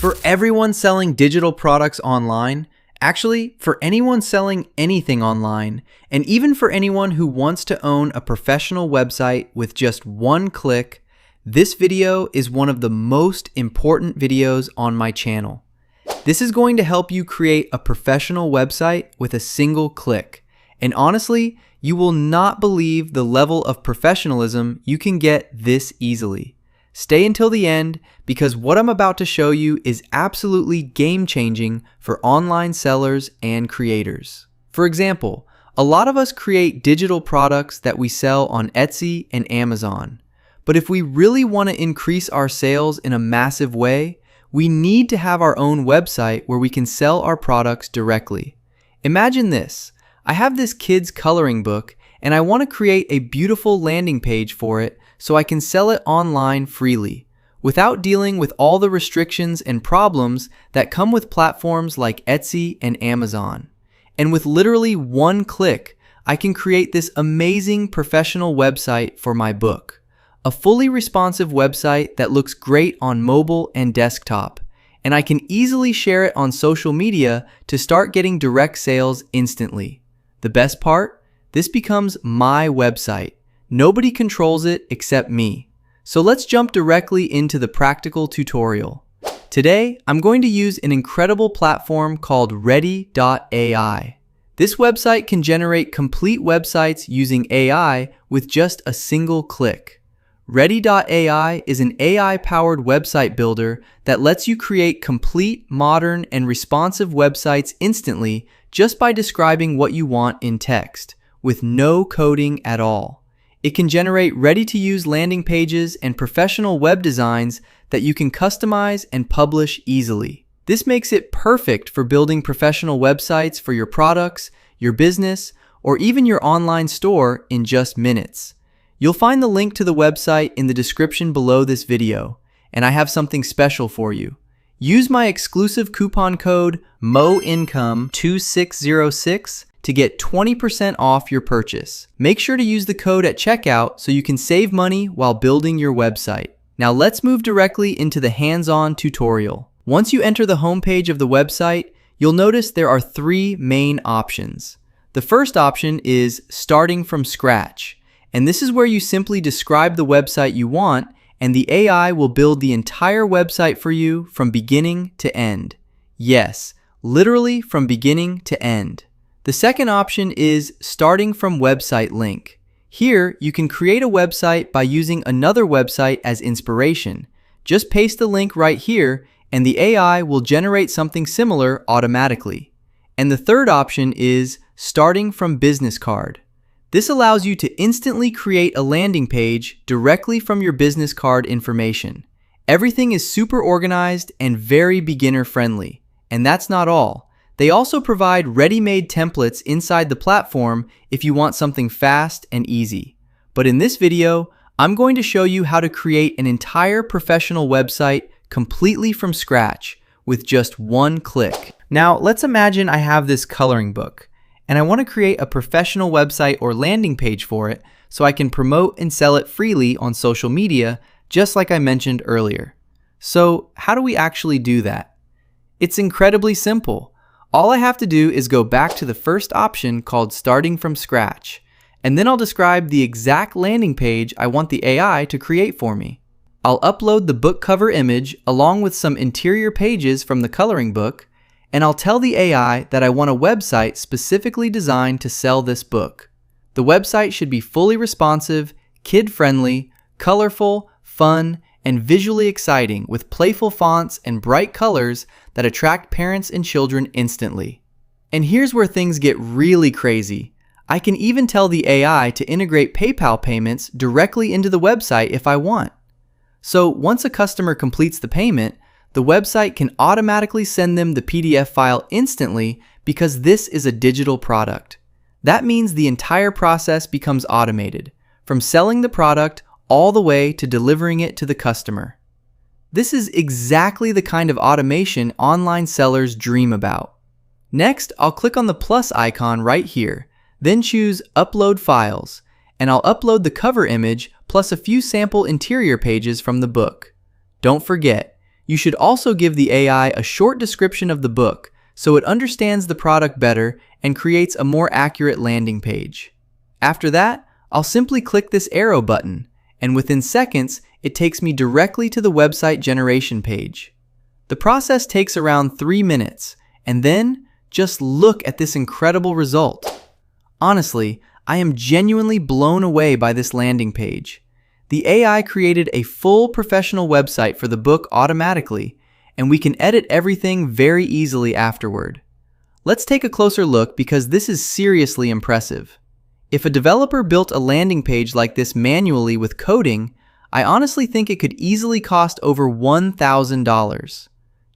For everyone selling digital products online, actually, for anyone selling anything online, and even for anyone who wants to own a professional website with just one click, this video is one of the most important videos on my channel. This is going to help you create a professional website with a single click. And honestly, you will not believe the level of professionalism you can get this easily. Stay until the end because what I'm about to show you is absolutely game-changing for online sellers and creators. For example, a lot of us create digital products that we sell on Etsy and Amazon. But if we really want to increase our sales in a massive way, we need to have our own website where we can sell our products directly. Imagine this. I have this kid's coloring book and I want to create a beautiful landing page for it so I can sell it online freely, without dealing with all the restrictions and problems that come with platforms like Etsy and Amazon. And with literally one click, I can create this amazing professional website for my book. A fully responsive website that looks great on mobile and desktop. And I can easily share it on social media to start getting direct sales instantly. The best part? This becomes my website. Nobody controls it except me. So let's jump directly into the practical tutorial. Today, I'm going to use an incredible platform called Readdy AI. This website can generate complete websites using AI with just a single click. Readdy AI is an AI-powered website builder that lets you create complete, modern, and responsive websites instantly just by describing what you want in text, with no coding at all. It can generate ready-to-use landing pages and professional web designs that you can customize and publish easily. This makes it perfect for building professional websites for your products, your business, or even your online store in just minutes. You'll find the link to the website in the description below this video, and I have something special for you. Use my exclusive coupon code MOINCOME2606 to get 20% off your purchase. Make sure to use the code at checkout so you can save money while building your website. Now let's move directly into the hands-on tutorial. Once you enter the homepage of the website, you'll notice there are three main options. The first option is starting from scratch. And this is where you simply describe the website you want, and the AI will build the entire website for you from beginning to end. Yes, literally from beginning to end. The second option is starting from website link. Here, you can create a website by using another website as inspiration. Just paste the link right here, and the AI will generate something similar automatically. And the third option is starting from business card. This allows you to instantly create a landing page directly from your business card information. Everything is super organized and very beginner friendly. And that's not all. They also provide ready-made templates inside the platform if you want something fast and easy. But in this video, I'm going to show you how to create an entire professional website completely from scratch with just one click. Now, let's imagine I have this coloring book, and I want to create a professional website or landing page for it so I can promote and sell it freely on social media, just like I mentioned earlier. So, how do we actually do that? It's incredibly simple. All I have to do is go back to the first option called starting from scratch, and then I'll describe the exact landing page I want the AI to create for me. I'll upload the book cover image along with some interior pages from the coloring book, and I'll tell the AI that I want a website specifically designed to sell this book. The website should be fully responsive, kid-friendly, colorful, fun, and visually exciting with playful fonts and bright colors that attract parents and children instantly. And here's where things get really crazy. I can even tell the AI to integrate PayPal payments directly into the website if I want. So once a customer completes the payment, the website can automatically send them the PDF file instantly because this is a digital product. That means the entire process becomes automated, from selling the product all the way to delivering it to the customer. This is exactly the kind of automation online sellers dream about. Next, I'll click on the plus icon right here, then choose Upload Files, and I'll upload the cover image plus a few sample interior pages from the book. Don't forget, You should also give the AI a short description of the book so it understands the product better and creates a more accurate landing page. After that, I'll simply click this arrow button, and within seconds, it takes me directly to the website generation page. The process takes around 3 minutes, and then just look at this incredible result. Honestly, I am genuinely blown away by this landing page. The AI created a full professional website for the book automatically, and we can edit everything very easily afterward. Let's take a closer look because this is seriously impressive. If a developer built a landing page like this manually with coding, I honestly think it could easily cost over $1,000.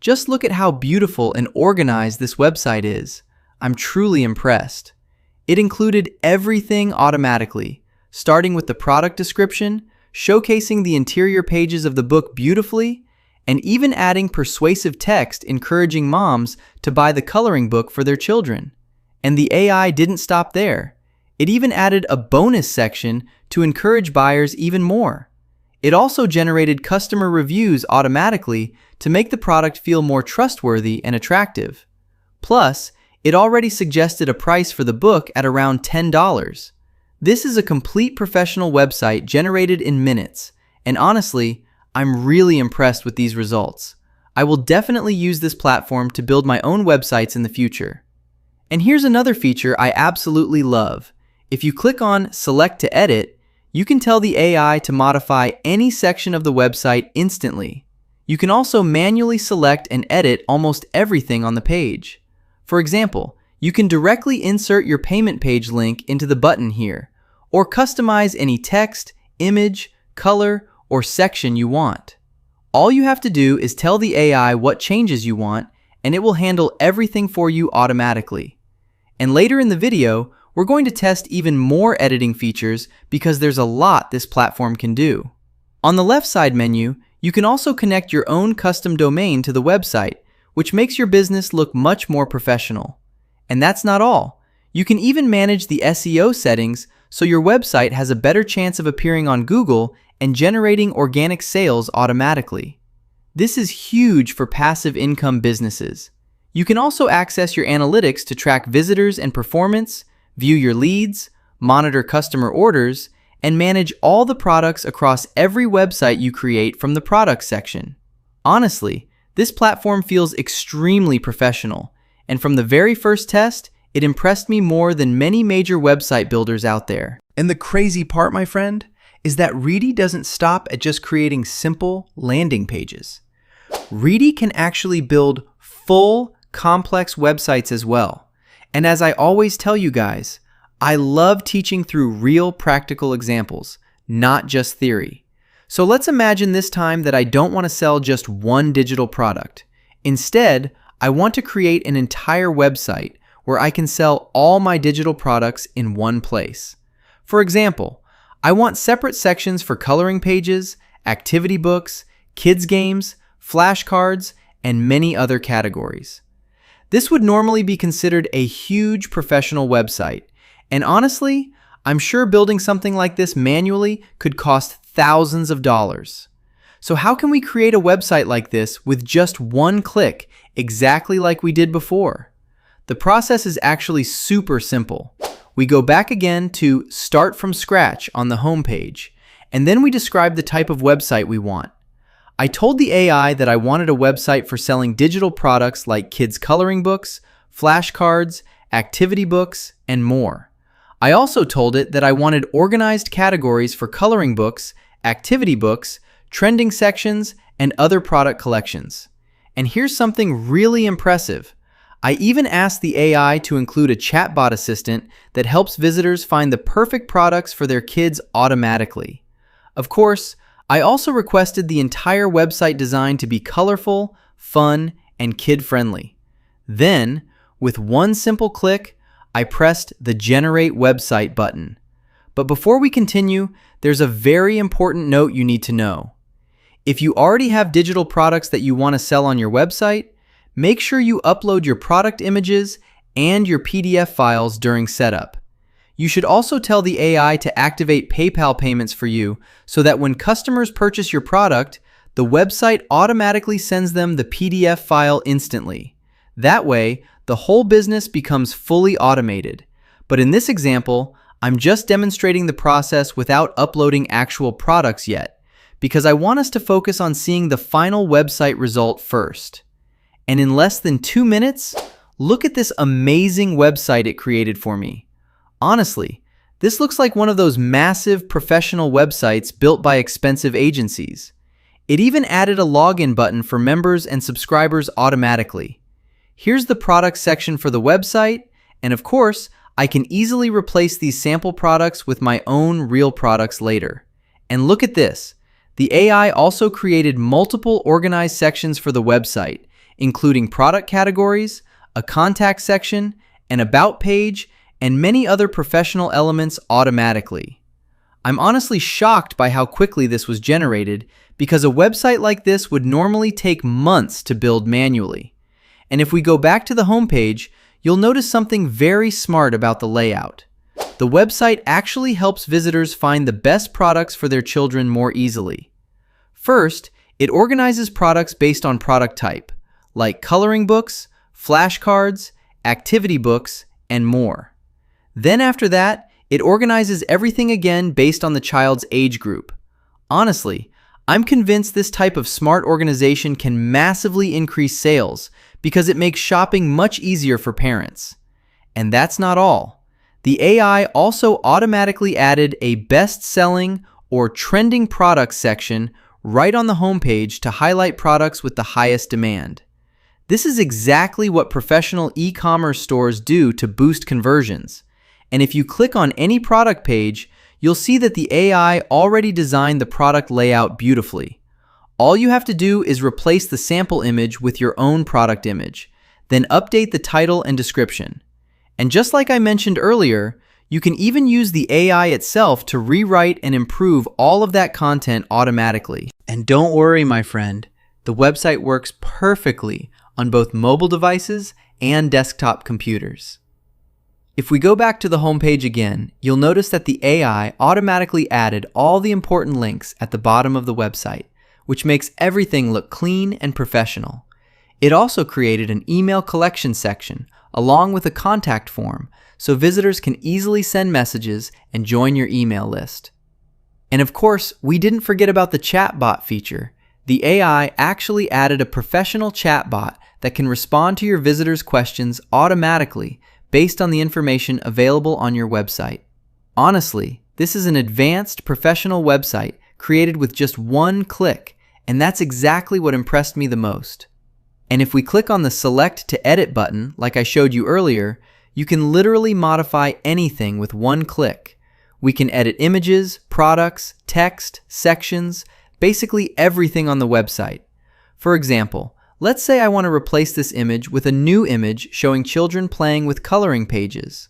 Just look at how beautiful and organized this website is. I'm truly impressed. It included everything automatically, starting with the product description, showcasing the interior pages of the book beautifully, and even adding persuasive text encouraging moms to buy the coloring book for their children. And the AI didn't stop there. It even added a bonus section to encourage buyers even more. It also generated customer reviews automatically to make the product feel more trustworthy and attractive. Plus, it already suggested a price for the book at around $10. This is a complete professional website generated in minutes, and honestly, I'm really impressed with these results. I will definitely use this platform to build my own websites in the future. And here's another feature I absolutely love. If you click on Select to Edit, you can tell the AI to modify any section of the website instantly. You can also manually select and edit almost everything on the page. For example, you can directly insert your payment page link into the button here, or customize any text, image, color, or section you want. All you have to do is tell the AI what changes you want, and it will handle everything for you automatically. And later in the video, we're going to test even more editing features because there's a lot this platform can do. On the left side menu, you can also connect your own custom domain to the website, which makes your business look much more professional. And that's not all. You can even manage the SEO settings so your website has a better chance of appearing on Google and generating organic sales automatically. This is huge for passive income businesses. You can also access your analytics to track visitors and performance, view your leads, monitor customer orders, and manage all the products across every website you create from the products section. Honestly, this platform feels extremely professional, and from the very first test, it impressed me more than many major website builders out there. And the crazy part, my friend, is that Readdy doesn't stop at just creating simple landing pages. Readdy can actually build full, complex websites as well. And as I always tell you guys, I love teaching through real practical examples, not just theory. So let's imagine this time that I don't want to sell just one digital product. Instead, I want to create an entire website where I can sell all my digital products in one place. For example, I want separate sections for coloring pages, activity books, kids games, flashcards, and many other categories. This would normally be considered a huge professional website, and honestly, I'm sure building something like this manually could cost thousands of dollars. So how can we create a website like this with just one click, exactly like we did before? The process is actually super simple. We go back again to Start from Scratch on the home page, and then we describe the type of website we want. I told the AI that I wanted a website for selling digital products like kids' coloring books, flashcards, activity books, and more. I also told it that I wanted organized categories for coloring books, activity books, trending sections, and other product collections. And here's something really impressive. I even asked the AI to include a chatbot assistant that helps visitors find the perfect products for their kids automatically. Of course, I also requested the entire website design to be colorful, fun, and kid-friendly. Then, with one simple click, I pressed the Generate Website button. But before we continue, there's a very important note you need to know. If you already have digital products that you want to sell on your website, make sure you upload your product images and your PDF files during setup. You should also tell the AI to activate PayPal payments for you so that when customers purchase your product, the website automatically sends them the PDF file instantly. That way, the whole business becomes fully automated. But in this example, I'm just demonstrating the process without uploading actual products yet, because I want us to focus on seeing the final website result first. And in less than 2 minutes, look at this amazing website it created for me. Honestly, this looks like one of those massive professional websites built by expensive agencies. It even added a login button for members and subscribers automatically. Here's the products section for the website, and of course, I can easily replace these sample products with my own real products later. And look at this. The AI also created multiple organized sections for the website, including product categories, a contact section, an about page, and many other professional elements automatically. I'm honestly shocked by how quickly this was generated, because a website like this would normally take months to build manually. And if we go back to the homepage, you'll notice something very smart about the layout. The website actually helps visitors find the best products for their children more easily. First, it organizes products based on product type, like coloring books, flashcards, activity books, and more. Then after that, it organizes everything again based on the child's age group. Honestly, I'm convinced this type of smart organization can massively increase sales because it makes shopping much easier for parents. And that's not all. The AI also automatically added a best-selling or trending products section right on the homepage to highlight products with the highest demand. This is exactly what professional e-commerce stores do to boost conversions. And if you click on any product page, you'll see that the AI already designed the product layout beautifully. All you have to do is replace the sample image with your own product image, then update the title and description. And just like I mentioned earlier, you can even use the AI itself to rewrite and improve all of that content automatically. And don't worry, my friend, the website works perfectly on both mobile devices and desktop computers. If we go back to the homepage again, you'll notice that the AI automatically added all the important links at the bottom of the website, which makes everything look clean and professional. It also created an email collection section along with a contact form so visitors can easily send messages and join your email list. And of course, we didn't forget about the chatbot feature. The AI actually added a professional chatbot that can respond to your visitors' questions automatically based on the information available on your website. Honestly, this is an advanced professional website created with just one click, and that's exactly what impressed me the most. And if we click on the Select to Edit button, like I showed you earlier, you can literally modify anything with one click. We can edit images, products, text, sections, basically everything on the website. For example, let's say I want to replace this image with a new image showing children playing with coloring pages.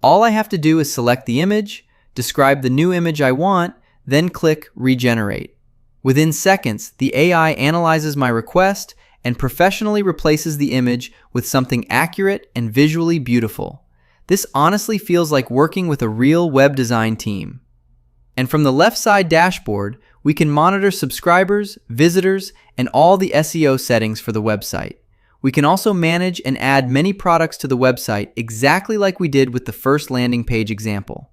All I have to do is select the image, describe the new image I want, then click Regenerate. Within seconds, the AI analyzes my request and professionally replaces the image with something accurate and visually beautiful. This honestly feels like working with a real web design team. And from the left side dashboard, we can monitor subscribers, visitors, and all the SEO settings for the website. We can also manage and add many products to the website exactly like we did with the first landing page example.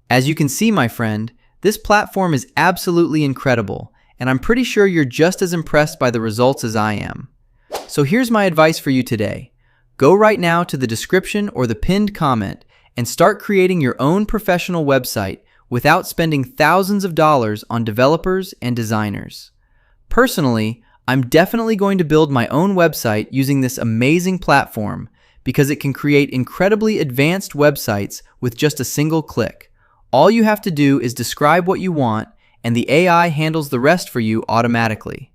As you can see, my friend, this platform is absolutely incredible, and I'm pretty sure you're just as impressed by the results as I am. So here's my advice for you today. Go right now to the description or the pinned comment and start creating your own professional website without spending thousands of dollars on developers and designers. Personally, I'm definitely going to build my own website using this amazing platform because it can create incredibly advanced websites with just a single click. All you have to do is describe what you want, and the AI handles the rest for you automatically.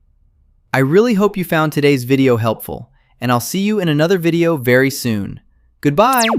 I really hope you found today's video helpful, and I'll see you in another video very soon. Goodbye!